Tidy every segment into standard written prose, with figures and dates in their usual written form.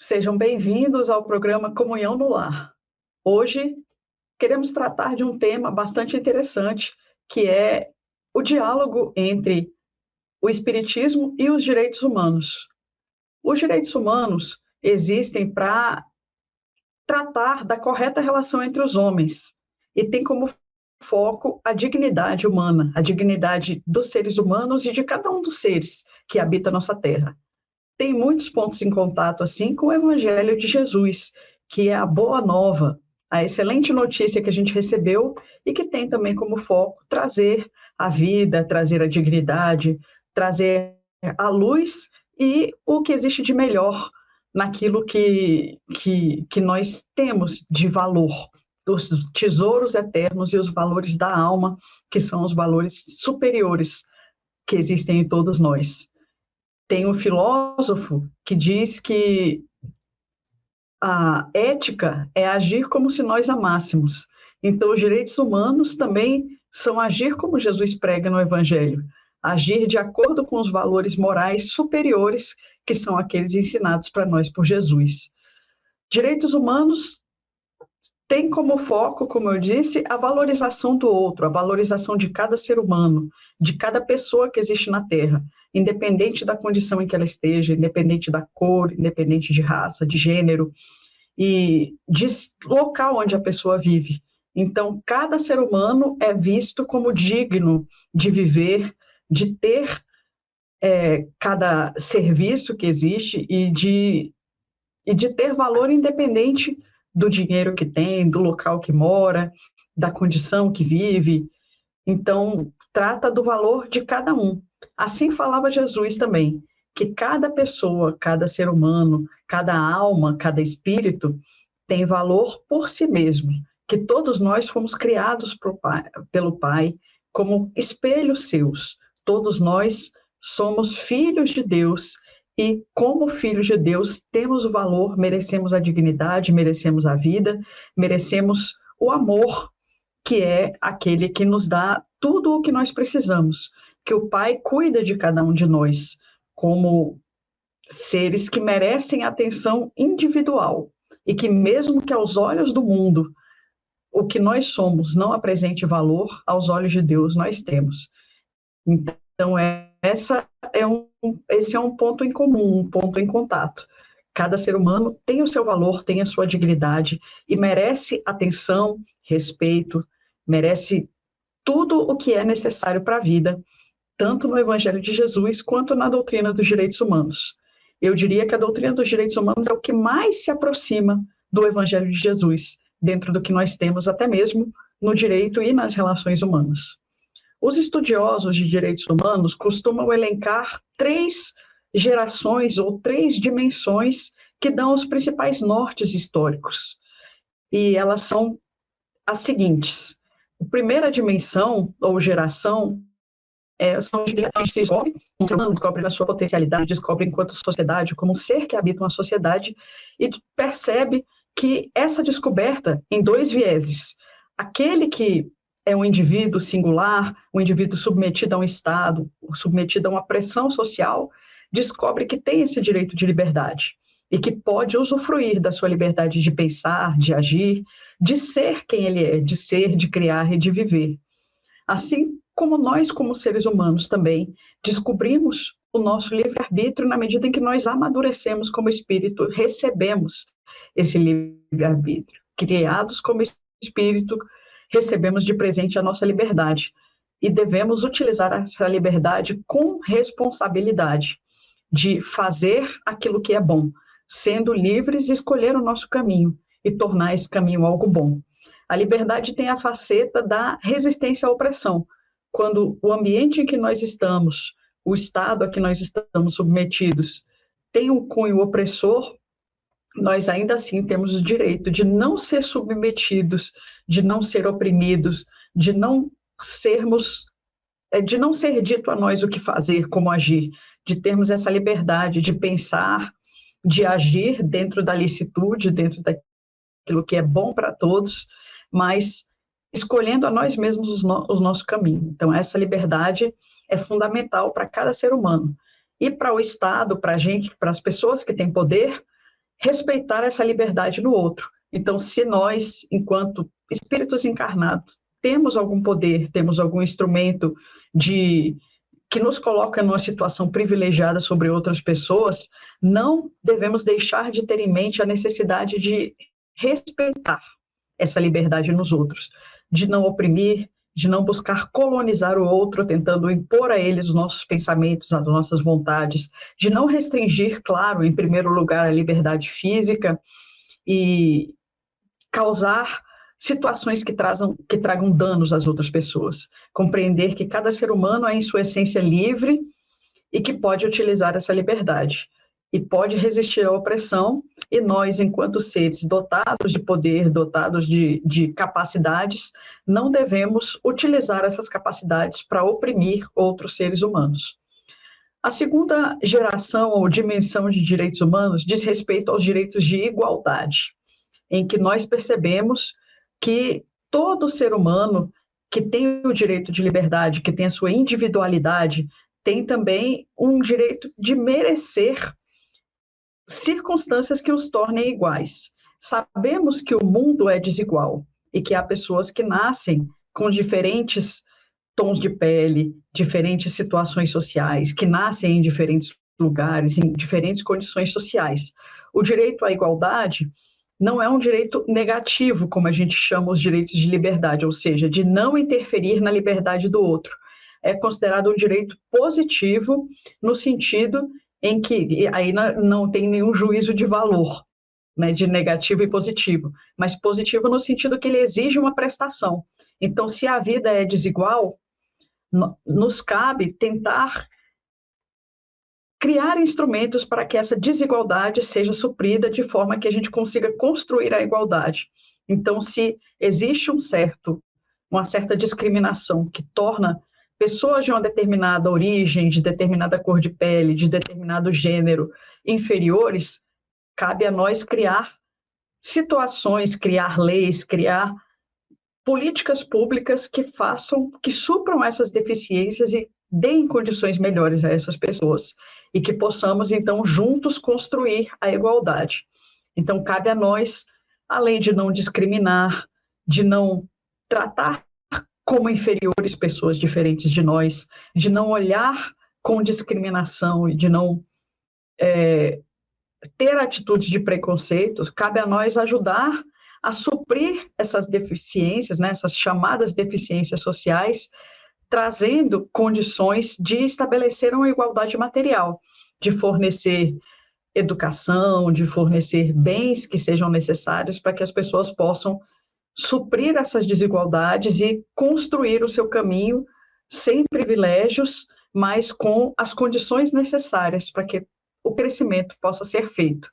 Sejam bem-vindos ao programa Comunhão no Lar. Hoje, queremos tratar de um tema bastante interessante, que é o diálogo entre o Espiritismo e os direitos humanos. Os direitos humanos existem para tratar da correta relação entre os homens e tem como foco a dignidade humana, a dignidade dos seres humanos e de cada um dos seres que habita a nossa Terra. Tem muitos pontos em contato, assim, com o Evangelho de Jesus, que é a boa nova, a excelente notícia que a gente recebeu e que tem também como foco trazer a vida, trazer a dignidade, trazer a luz e o que existe de melhor naquilo que nós temos de valor, os tesouros eternos e os valores da alma, que são os valores superiores que existem em todos nós. Tem um filósofo que diz que a ética é agir como se nós amássemos. Então, os direitos humanos também são agir como Jesus prega no Evangelho, agir de acordo com os valores morais superiores, que são aqueles ensinados para nós por Jesus. Direitos humanos têm como foco, como eu disse, a valorização do outro, a valorização de cada ser humano, de cada pessoa que existe na Terra, independente da condição em que ela esteja, independente da cor, independente de raça, de gênero e de local onde a pessoa vive. Então, cada ser humano é visto como digno de viver, de ter cada serviço que existe e de ter valor independente do dinheiro que tem, do local que mora, da condição que vive. Então, trata do valor de cada um. Assim falava Jesus também, que cada pessoa, cada ser humano, cada alma, cada espírito tem valor por si mesmo, que todos nós fomos criados pelo Pai como espelhos seus. Todos nós somos filhos de Deus e, como filhos de Deus, temos o valor, merecemos a dignidade, merecemos a vida, merecemos o amor, que é aquele que nos dá tudo o que nós precisamos, que o Pai cuida de cada um de nós, como seres que merecem atenção individual, e que mesmo que aos olhos do mundo, o que nós somos não apresente valor, aos olhos de Deus nós temos. Então, esse é um ponto em comum, um ponto em contato. Cada ser humano tem o seu valor, tem a sua dignidade e merece atenção, respeito, merece tudo o que é necessário para a vida, tanto no Evangelho de Jesus quanto na doutrina dos direitos humanos. Eu diria que a doutrina dos direitos humanos é o que mais se aproxima do Evangelho de Jesus, dentro do que nós temos até mesmo no direito e nas relações humanas. Os estudiosos de direitos humanos costumam elencar 3 gerações ou 3 dimensões que dão os principais nortes históricos. E elas são as seguintes. A primeira dimensão ou geração são os que a gente se descobre, um ser humano descobre a sua potencialidade, descobre enquanto sociedade, como um ser que habita uma sociedade, e percebe que essa descoberta em 2 vieses. Aquele que é um indivíduo singular, um indivíduo submetido a um Estado, submetido a uma pressão social, descobre que tem esse direito de liberdade e que pode usufruir da sua liberdade de pensar, de agir, de ser quem ele é, de ser, de criar e de viver. Assim como nós, como seres humanos, também descobrimos o nosso livre-arbítrio na medida em que nós amadurecemos como espírito, recebemos esse livre-arbítrio. Criados como espírito, recebemos de presente a nossa liberdade e devemos utilizar essa liberdade com responsabilidade de fazer aquilo que é bom, sendo livres, escolher o nosso caminho e tornar esse caminho algo bom. A liberdade tem a faceta da resistência à opressão. Quando o ambiente em que nós estamos, o estado a que nós estamos submetidos, tem um cunho opressor, nós ainda assim temos o direito de não ser submetidos, de não ser oprimidos, de não ser dito a nós o que fazer, como agir, de termos essa liberdade de pensar, de agir dentro da licitude, dentro daquilo que é bom para todos, mas escolhendo a nós mesmos o nosso caminho. Então, essa liberdade é fundamental para cada ser humano. E para o Estado, para a gente, para as pessoas que têm poder, respeitar essa liberdade no outro. Então, se nós, enquanto espíritos encarnados, temos algum poder, temos algum instrumento que nos coloca numa situação privilegiada sobre outras pessoas, não devemos deixar de ter em mente a necessidade de respeitar essa liberdade nos outros, de não oprimir, de não buscar colonizar o outro, tentando impor a eles os nossos pensamentos, as nossas vontades, de não restringir, claro, em primeiro lugar, a liberdade física e causar situações que tragam danos às outras pessoas. Compreender que cada ser humano é, em sua essência, livre e que pode utilizar essa liberdade e pode resistir à opressão, e nós, enquanto seres dotados de poder, dotados de capacidades, não devemos utilizar essas capacidades para oprimir outros seres humanos. A segunda geração ou dimensão de direitos humanos diz respeito aos direitos de igualdade, em que nós percebemos que todo ser humano que tem o direito de liberdade, que tem a sua individualidade, tem também um direito de merecer circunstâncias que os tornem iguais. Sabemos que o mundo é desigual e que há pessoas que nascem com diferentes tons de pele, diferentes situações sociais, que nascem em diferentes lugares, em diferentes condições sociais. O direito à igualdade não é um direito negativo, como a gente chama os direitos de liberdade, ou seja, de não interferir na liberdade do outro. É considerado um direito positivo no sentido em que aí não tem nenhum juízo de valor, né, de negativo e positivo, mas positivo no sentido que ele exige uma prestação. Então, se a vida é desigual, nos cabe tentar criar instrumentos para que essa desigualdade seja suprida de forma que a gente consiga construir a igualdade. Então, se existe uma certa discriminação que torna pessoas de uma determinada origem, de determinada cor de pele, de determinado gênero inferiores, cabe a nós criar situações, criar leis, criar políticas públicas que supram essas deficiências e deem condições melhores a essas pessoas e que possamos, então, juntos construir a igualdade. Então, cabe a nós, além de não discriminar, de não tratar como inferiores pessoas diferentes de nós, de não olhar com discriminação e de não ter atitudes de preconceito, cabe a nós ajudar a suprir essas deficiências, né, essas chamadas deficiências sociais, trazendo condições de estabelecer uma igualdade material, de fornecer educação, de fornecer bens que sejam necessários para que as pessoas possam suprir essas desigualdades e construir o seu caminho sem privilégios, mas com as condições necessárias para que o crescimento possa ser feito.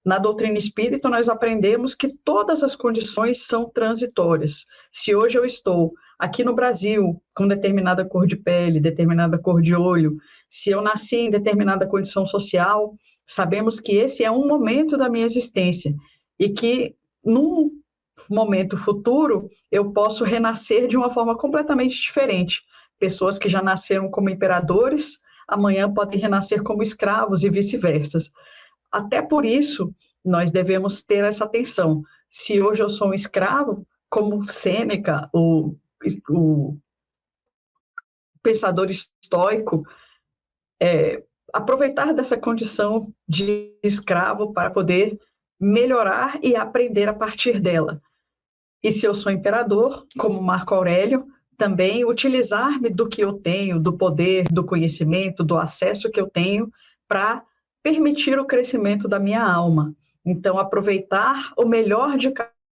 Na doutrina espírita, nós aprendemos que todas as condições são transitórias. Se hoje eu estou aqui no Brasil com determinada cor de pele, determinada cor de olho, se eu nasci em determinada condição social, sabemos que esse é um momento da minha existência e que, num momento futuro, eu posso renascer de uma forma completamente diferente. Pessoas que já nasceram como imperadores, amanhã podem renascer como escravos e vice-versa. Até por isso, nós devemos ter essa atenção. Se hoje eu sou um escravo, como Sêneca, o pensador estoico, aproveitar dessa condição de escravo para poder melhorar e aprender a partir dela. E se eu sou imperador, como Marco Aurélio, também utilizar-me do que eu tenho, do poder, do conhecimento, do acesso que eu tenho, para permitir o crescimento da minha alma. Então, aproveitar o melhor de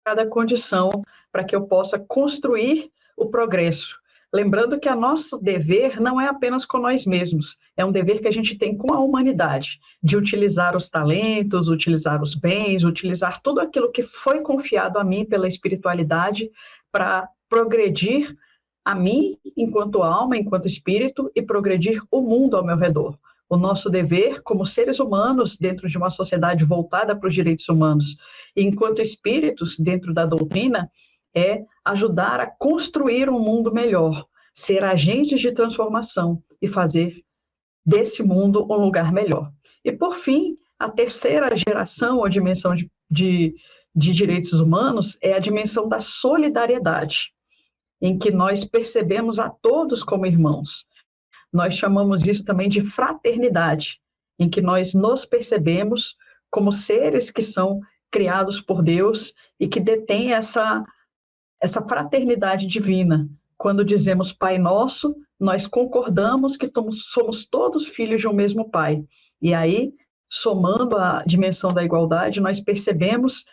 cada condição para que eu possa construir o progresso. Lembrando que o nosso dever não é apenas com nós mesmos, é um dever que a gente tem com a humanidade, de utilizar os talentos, utilizar os bens, utilizar tudo aquilo que foi confiado a mim pela espiritualidade para progredir a mim enquanto alma, enquanto espírito e progredir o mundo ao meu redor. O nosso dever como seres humanos dentro de uma sociedade voltada para os direitos humanos e enquanto espíritos dentro da doutrina é ajudar a construir um mundo melhor, ser agentes de transformação e fazer desse mundo um lugar melhor. E, por fim, a terceira geração ou dimensão de direitos humanos é a dimensão da solidariedade, em que nós percebemos a todos como irmãos. Nós chamamos isso também de fraternidade, em que nós nos percebemos como seres que são criados por Deus e que detêm essa fraternidade divina. Quando dizemos Pai Nosso, nós concordamos que somos todos filhos de um mesmo Pai. E aí, somando a dimensão da igualdade, nós percebemos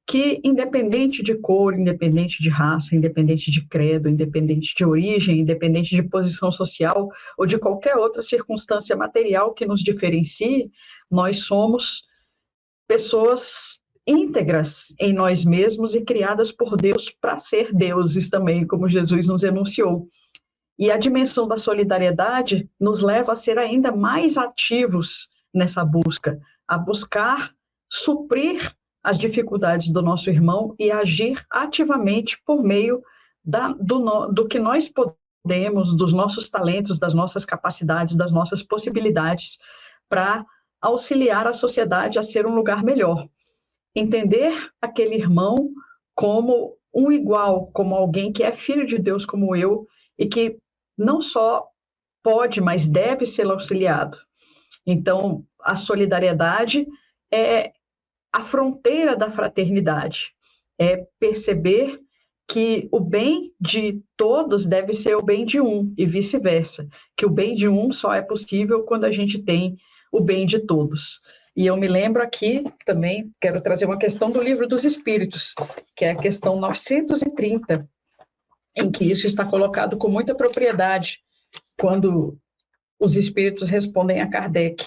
que, independente de cor, independente de raça, independente de credo, independente de origem, independente de posição social ou de qualquer outra circunstância material que nos diferencie, nós somos pessoas íntegras em nós mesmos e criadas por Deus para ser deuses também, como Jesus nos enunciou. E a dimensão da solidariedade nos leva a ser ainda mais ativos nessa busca, a buscar suprir as dificuldades do nosso irmão e agir ativamente por meio do que nós podemos, dos nossos talentos, das nossas capacidades, das nossas possibilidades, para auxiliar a sociedade a ser um lugar melhor. Entender aquele irmão como um igual, como alguém que é filho de Deus como eu e que não só pode, mas deve ser auxiliado. Então, a solidariedade é a fronteira da fraternidade, é perceber que o bem de todos deve ser o bem de um e vice-versa, que o bem de um só é possível quando a gente tem o bem de todos. E eu me lembro aqui também, quero trazer uma questão do Livro dos Espíritos, que é a questão 930, em que isso está colocado com muita propriedade, quando os espíritos respondem a Kardec.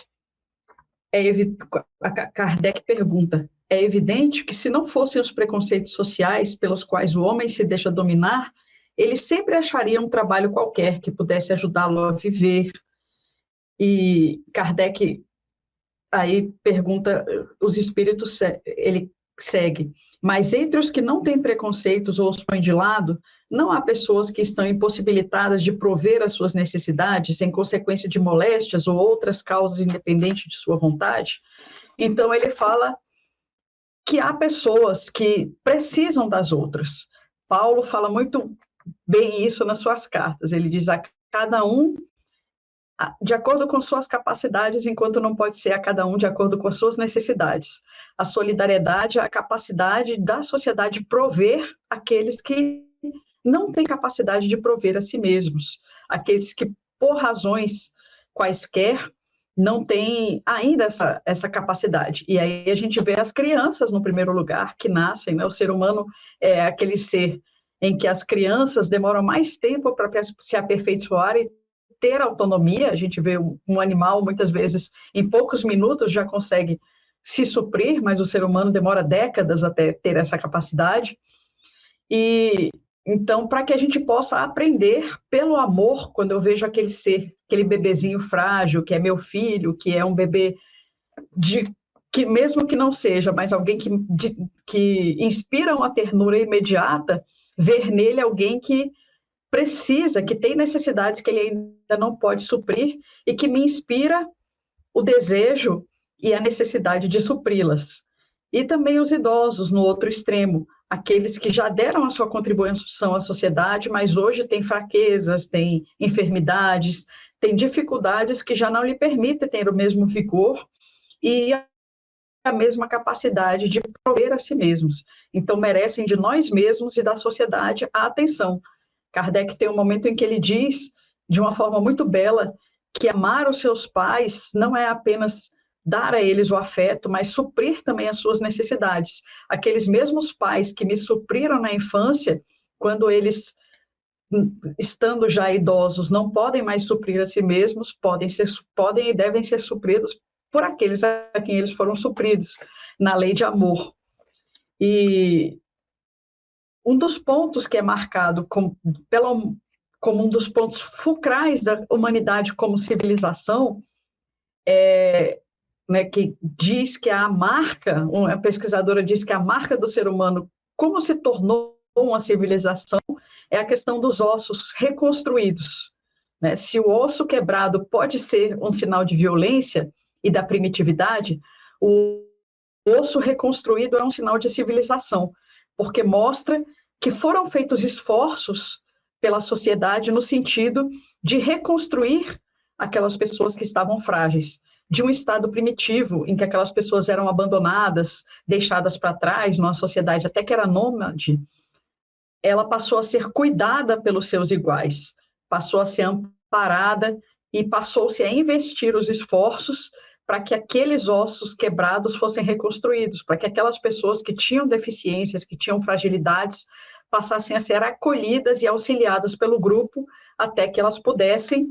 Kardec pergunta: é evidente que se não fossem os preconceitos sociais pelos quais o homem se deixa dominar, ele sempre acharia um trabalho qualquer que pudesse ajudá-lo a viver. E Kardec aí pergunta, os espíritos, ele segue: mas entre os que não têm preconceitos ou os põem de lado, não há pessoas que estão impossibilitadas de prover as suas necessidades em consequência de moléstias ou outras causas independentes de sua vontade? Então, ele fala que há pessoas que precisam das outras. Paulo fala muito bem isso nas suas cartas. Ele diz a cada um de acordo com suas capacidades, enquanto não pode ser a cada um de acordo com as suas necessidades. A solidariedade é a capacidade da sociedade prover aqueles que não têm capacidade de prover a si mesmos, aqueles que, por razões quaisquer, não têm ainda essa capacidade. E aí a gente vê as crianças, no primeiro lugar, que nascem, né? O ser humano é aquele ser em que as crianças demoram mais tempo para se aperfeiçoar e ter autonomia. A gente vê um animal, muitas vezes, em poucos minutos já consegue se suprir, mas o ser humano demora décadas até ter essa capacidade. E então, para que a gente possa aprender pelo amor, quando eu vejo aquele ser, aquele bebezinho frágil, que é meu filho, que é um bebê que mesmo que não seja, mas alguém que inspira uma ternura imediata, ver nele alguém que precisa, que tem necessidades que ele ainda não pode suprir e que me inspira o desejo e a necessidade de supri-las. E também os idosos, no outro extremo, aqueles que já deram a sua contribuição à sociedade, mas hoje têm fraquezas, têm enfermidades, têm dificuldades que já não lhe permitem ter o mesmo vigor e a mesma capacidade de prover a si mesmos. Então, merecem de nós mesmos e da sociedade a atenção. Kardec tem um momento em que ele diz, de uma forma muito bela, que amar os seus pais não é apenas dar a eles o afeto, mas suprir também as suas necessidades. Aqueles mesmos pais que me supriram na infância, quando eles, estando já idosos, não podem mais suprir a si mesmos, podem e devem ser supridos por aqueles a quem eles foram supridos, na lei de amor. E um dos pontos que é marcado como um dos pontos fulcrais da humanidade como civilização que diz que a marca, uma pesquisadora diz que a marca do ser humano, como se tornou uma civilização, é a questão dos ossos reconstruídos. Né? Se o osso quebrado pode ser um sinal de violência e da primitividade, O osso reconstruído é um sinal de civilização, porque mostra que foram feitos esforços pela sociedade no sentido de reconstruir aquelas pessoas que estavam frágeis, de um estado primitivo, em que aquelas pessoas eram abandonadas, deixadas para trás, numa sociedade até que era nômade. Ela passou a ser cuidada pelos seus iguais, passou a ser amparada e passou-se a investir os esforços para que aqueles ossos quebrados fossem reconstruídos, para que aquelas pessoas que tinham deficiências, que tinham fragilidades, passassem a ser acolhidas e auxiliadas pelo grupo até que elas pudessem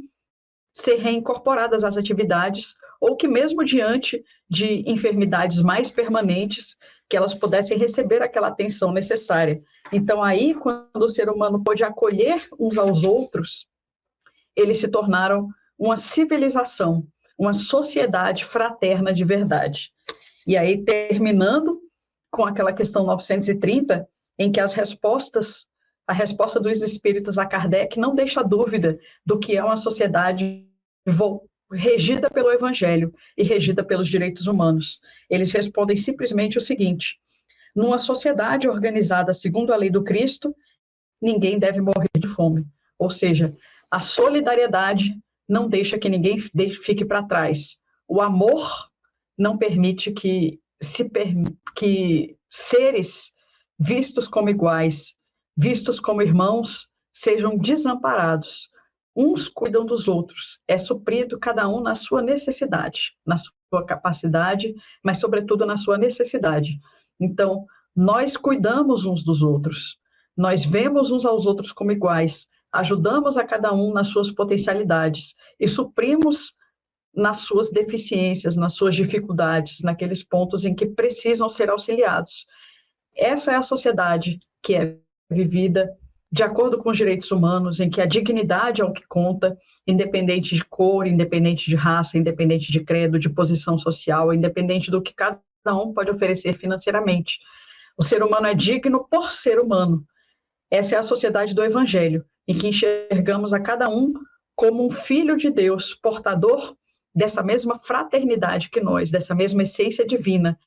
ser reincorporadas às atividades, ou que mesmo diante de enfermidades mais permanentes, que elas pudessem receber aquela atenção necessária. Então, aí, quando o ser humano pôde acolher uns aos outros, eles se tornaram uma civilização, uma sociedade fraterna de verdade. E aí, terminando com aquela questão 930, em que a resposta dos espíritos a Kardec não deixa dúvida do que é uma sociedade regida pelo Evangelho e regida pelos direitos humanos. Eles respondem simplesmente o seguinte: numa sociedade organizada segundo a lei do Cristo, ninguém deve morrer de fome. Ou seja, a solidariedade não deixa que ninguém fique para trás. O amor não permite que seres vistos como iguais, vistos como irmãos, sejam desamparados. Uns cuidam dos outros, é suprido cada um na sua necessidade, na sua capacidade, mas sobretudo na sua necessidade. Então, nós cuidamos uns dos outros, nós vemos uns aos outros como iguais, ajudamos a cada um nas suas potencialidades e suprimos nas suas deficiências, nas suas dificuldades, naqueles pontos em que precisam ser auxiliados. Essa é a sociedade que é vivida de acordo com os direitos humanos, em que a dignidade é o que conta, independente de cor, independente de raça, independente de credo, de posição social, independente do que cada um pode oferecer financeiramente. O ser humano é digno por ser humano. Essa é a sociedade do Evangelho, em que enxergamos a cada um como um filho de Deus, portador dessa mesma fraternidade que nós, dessa mesma essência divina,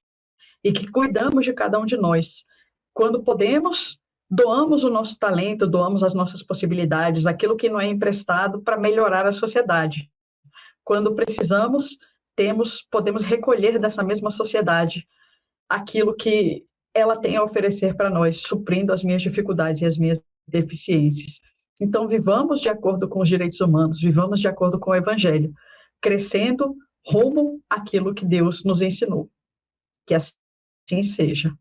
e que cuidamos de cada um de nós. Quando podemos, doamos o nosso talento, doamos as nossas possibilidades, aquilo que não é emprestado para melhorar a sociedade. Quando precisamos, podemos recolher dessa mesma sociedade aquilo que ela tem a oferecer para nós, suprindo as minhas dificuldades e as minhas deficiências. Então, vivamos de acordo com os direitos humanos, vivamos de acordo com o Evangelho, crescendo rumo àquilo que Deus nos ensinou. Que assim seja.